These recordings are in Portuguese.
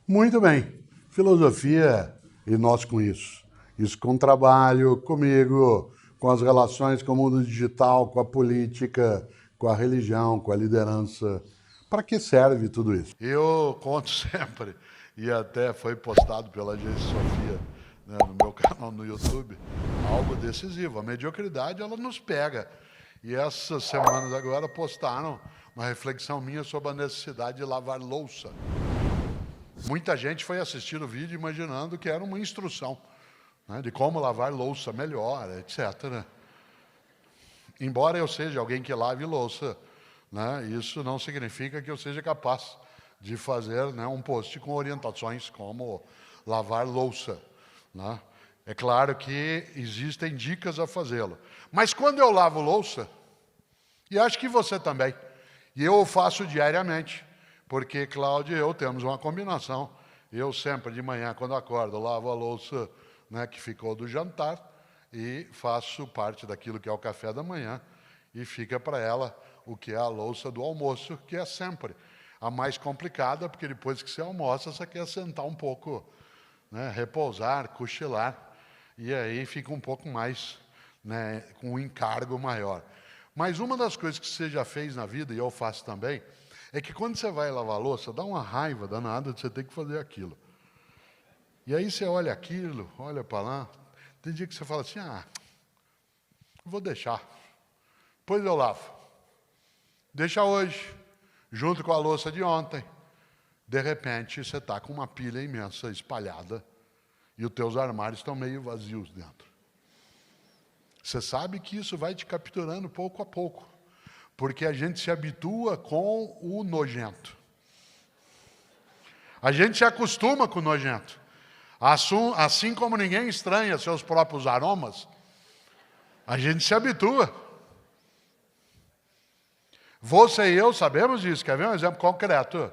Muito bem. Filosofia e nós com isso. Isso com o trabalho, comigo, com as relações com o mundo digital, com a política, com a religião, com a liderança. Para que serve tudo isso? Eu conto sempre, e até foi postado pela Agência Sofia, né, no meu canal no YouTube, algo decisivo. A mediocridade, ela nos pega. E essas semanas agora postaram uma reflexão minha sobre a necessidade de lavar louça. Muita gente foi assistir o vídeo imaginando que era uma instrução, né, de como lavar louça melhor, etc. Embora eu seja alguém que lave louça, né, isso não significa que eu seja capaz de fazer, né, um post com orientações como lavar louça, né? É claro que existem dicas a fazê-lo. Mas quando eu lavo louça, e acho que você também, e eu o faço diariamente, porque Cláudio e eu temos uma combinação. Eu sempre de manhã, quando acordo, lavo a louça, né, que ficou do jantar e faço parte daquilo que é o café da manhã e fica para ela o que é a louça do almoço, que é sempre a mais complicada, porque depois que você almoça, você quer sentar um pouco, né, repousar, cochilar, e aí fica um pouco mais, né, com um encargo maior. Mas uma das coisas que você já fez na vida, e eu faço também, é que quando você vai lavar a louça, dá uma raiva danada de você ter que fazer aquilo. E aí você olha aquilo, olha para lá, tem dia que você fala assim, vou deixar, depois eu lavo. Deixa hoje, junto com a louça de ontem. De repente, você está com uma pilha imensa espalhada e os teus armários estão meio vazios dentro. Você sabe que isso vai te capturando pouco a pouco, porque a gente se habitua com o nojento. A gente se acostuma com o nojento. Assim como ninguém estranha seus próprios aromas, a gente se habitua. Você e eu sabemos disso. Quer ver um exemplo concreto?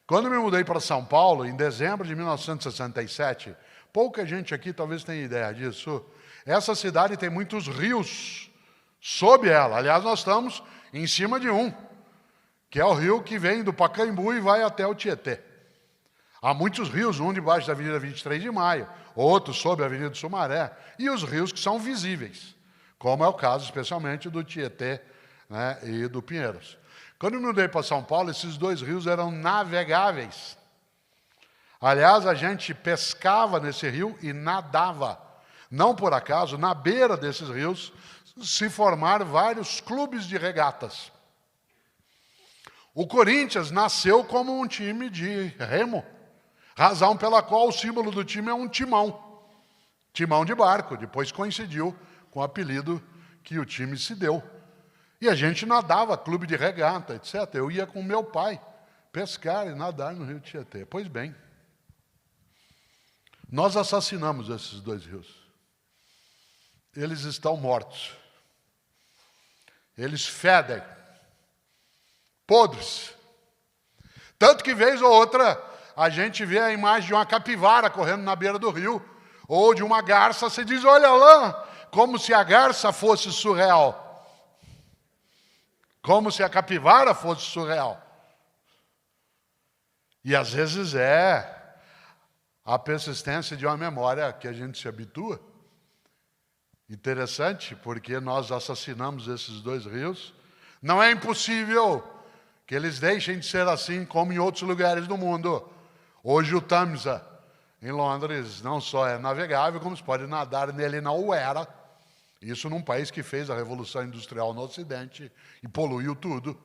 Quando me mudei para São Paulo, em dezembro de 1967, pouca gente aqui talvez tenha ideia disso, essa cidade tem muitos rios sob ela. Aliás, nós estamos em cima de um, que é o rio que vem do Pacaembu e vai até o Tietê. Há muitos rios, um debaixo da Avenida 23 de Maio, outro sob a Avenida do Sumaré, e os rios que são visíveis, como é o caso especialmente do Tietê, né, e do Pinheiros. Quando eu me mudei para São Paulo, esses dois rios eram navegáveis. Aliás, a gente pescava nesse rio e nadava. Não por acaso, na beira desses rios, se formaram vários clubes de regatas. O Corinthians nasceu como um time de remo, razão pela qual o símbolo do time é um timão. Timão de barco, depois coincidiu com o apelido que o time se deu. E a gente nadava, clube de regata, etc. Eu ia com meu pai pescar e nadar no rio Tietê. Pois bem, nós assassinamos esses dois rios. Eles estão mortos. Eles fedem. Podres. Tanto que, vez ou outra, a gente vê a imagem de uma capivara correndo na beira do rio, ou de uma garça, você diz, olha lá, como se a garça fosse surreal. Como se a capivara fosse surreal. E às vezes é a persistência de uma memória que a gente se habitua. Interessante, porque nós assassinamos esses dois rios. Não é impossível que eles deixem de ser assim como em outros lugares do mundo. Hoje o Tamisa, em Londres, não só é navegável, como se pode nadar nele na Uera. Isso num país que fez a Revolução Industrial no Ocidente e poluiu tudo.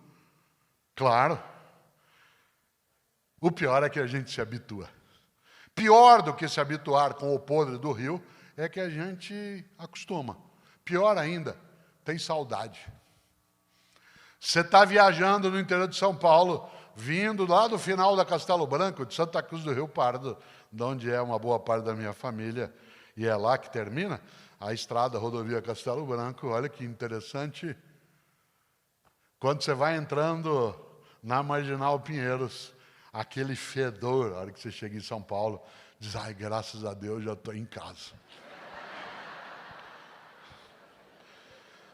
Claro. O pior é que a gente se habitua. Pior do que se habituar com o podre do rio é que a gente acostuma. Pior ainda, tem saudade. Você está viajando no interior de São Paulo, vindo lá do final da Castelo Branco, de Santa Cruz do Rio Pardo, de onde é uma boa parte da minha família, e é lá que termina a estrada, a rodovia Castelo Branco. Olha que interessante. Quando você vai entrando na Marginal Pinheiros, aquele fedor, a hora que você chega em São Paulo, diz, ai, graças a Deus, já estou em casa.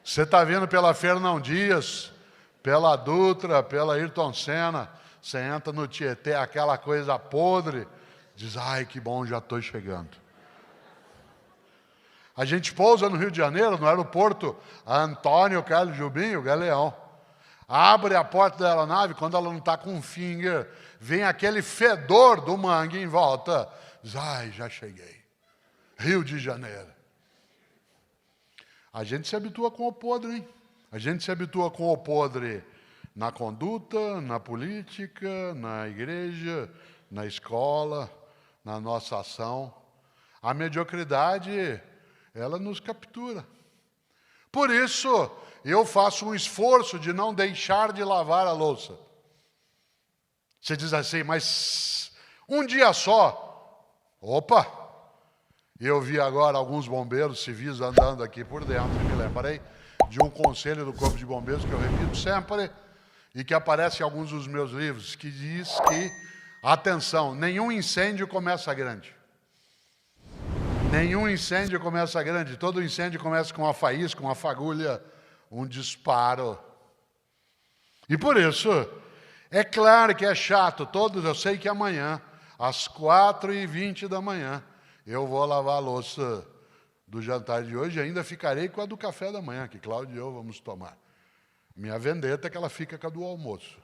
Você está vindo pela Fernão Dias, pela Dutra, pela Ayrton Senna, você entra no Tietê, aquela coisa podre, Diz, ai, que bom, já estou chegando. A gente pousa no Rio de Janeiro, no aeroporto Antônio Carlos Jobim, o Galeão. Abre a porta da aeronave, quando ela não está com um finger, vem aquele fedor do mangue em volta. Diz, ai, já cheguei. Rio de Janeiro. A gente se habitua com o podre, hein? A gente se habitua com o podre na conduta, na política, na igreja, na escola, na nossa ação. A mediocridade, ela nos captura. Por isso, eu faço um esforço de não deixar de lavar a louça. Você diz assim, mas um dia só. Opa! Eu vi agora alguns bombeiros civis andando aqui por dentro e me lembrei de um conselho do Corpo de Bombeiros que eu repito sempre e que aparece em alguns dos meus livros, que diz que, atenção, nenhum incêndio começa grande. Nenhum incêndio começa grande. Todo incêndio começa com uma faísca, uma fagulha, um disparo. E por isso, é claro que é chato. Eu sei que amanhã, às 4h20 da manhã, eu vou lavar a louça do jantar de hoje e ainda ficarei com a do café da manhã, que Cláudio e eu vamos tomar. Minha vendetta é que ela fica com a do almoço,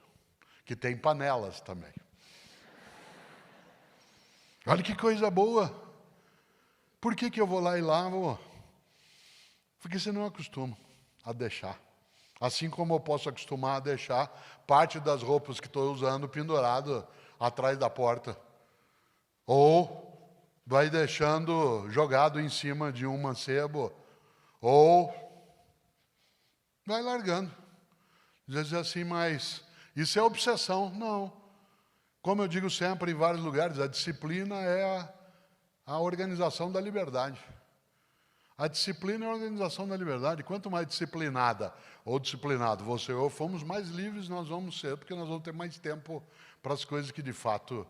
que tem panelas também. Olha que coisa boa. Por que eu vou lá e lavo? Porque você não acostuma a deixar. Assim como eu posso acostumar a deixar parte das roupas que estou usando pendurado atrás da porta. Ou vai deixando jogado em cima de um mancebo. Ou vai largando. Diz assim, mas isso é obsessão. Não. Como eu digo sempre em vários lugares, a disciplina é a organização da liberdade. A disciplina é a organização da liberdade. Quanto mais disciplinada ou disciplinado você ou fomos, mais livres nós vamos ser, porque nós vamos ter mais tempo para as coisas que de fato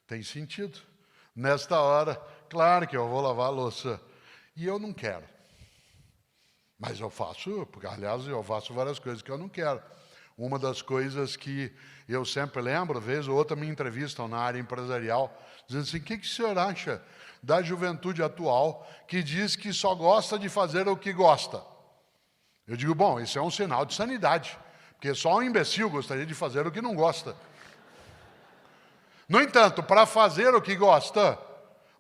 têm sentido. Nesta hora, claro que eu vou lavar a louça. E eu não quero. Mas eu faço, porque aliás eu faço várias coisas que eu não quero. Uma das coisas que eu sempre lembro, vez ou outra me entrevistam na área empresarial, dizendo assim, o que o senhor acha da juventude atual que diz que só gosta de fazer o que gosta? Eu digo, bom, isso é um sinal de sanidade, porque só um imbecil gostaria de fazer o que não gosta. No entanto, para fazer o que gosta,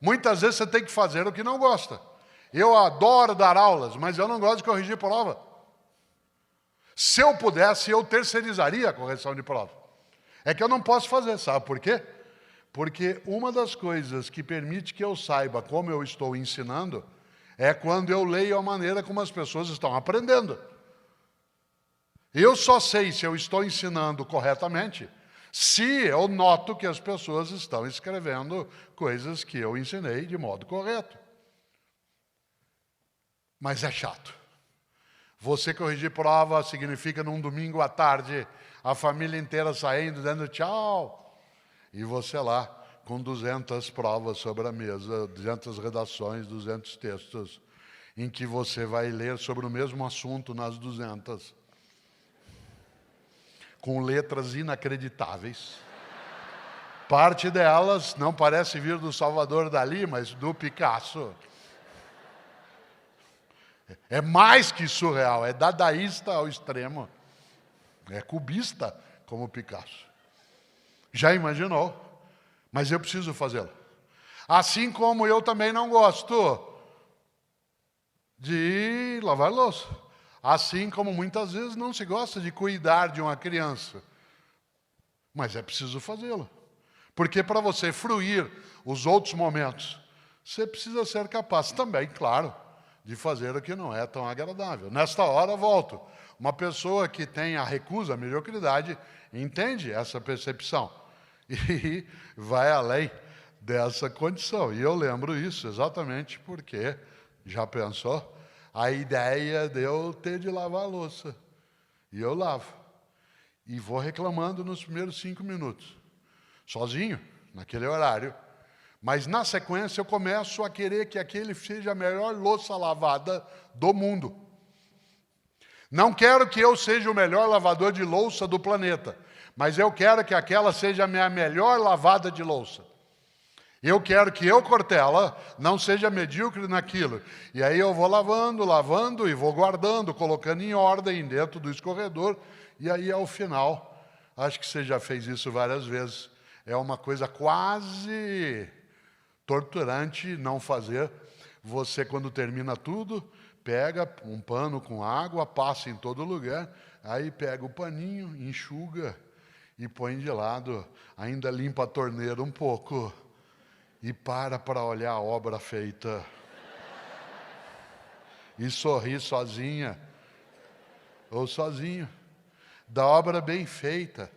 muitas vezes você tem que fazer o que não gosta. Eu adoro dar aulas, mas eu não gosto de corrigir prova. Se eu pudesse, eu terceirizaria a correção de prova. É que eu não posso fazer, sabe por quê? Porque uma das coisas que permite que eu saiba como eu estou ensinando é quando eu leio a maneira como as pessoas estão aprendendo. Eu só sei se eu estou ensinando corretamente se eu noto que as pessoas estão escrevendo coisas que eu ensinei de modo correto. Mas é chato. Você corrigir prova significa num domingo à tarde a família inteira saindo, dando tchau. E você lá com 200 provas sobre a mesa, 200 redações, 200 textos, em que você vai ler sobre o mesmo assunto nas 200. Com letras inacreditáveis. Parte delas não parece vir do Salvador Dalí, mas do Picasso. É mais que surreal, é dadaísta ao extremo. É cubista como Picasso. Já imaginou? Mas eu preciso fazê-lo. Assim como eu também não gosto de lavar louça. Assim como muitas vezes não se gosta de cuidar de uma criança. Mas é preciso fazê-lo. Porque para você fruir os outros momentos, você precisa ser capaz também, claro, de fazer o que não é tão agradável. Nesta hora, volto. Uma pessoa que tem a recusa, a mediocridade, entende essa percepção e vai além dessa condição. E eu lembro isso exatamente porque, já pensou, a ideia de eu ter de lavar a louça. E eu lavo. E vou reclamando nos primeiros 5 minutos. Sozinho, naquele horário. Mas, na sequência, eu começo a querer que aquele seja a melhor louça lavada do mundo. Não quero que eu seja o melhor lavador de louça do planeta, mas eu quero que aquela seja a minha melhor lavada de louça. Eu quero que eu, Cortella, não seja medíocre naquilo. E aí eu vou lavando, lavando e vou guardando, colocando em ordem dentro do escorredor. E aí, ao final, acho que você já fez isso várias vezes. É uma coisa quase torturante não fazer. Você, quando termina tudo, pega um pano com água, passa em todo lugar, aí pega o paninho, enxuga e põe de lado. Ainda limpa a torneira um pouco. E para olhar a obra feita. E sorri sozinha, ou sozinho, da obra bem feita.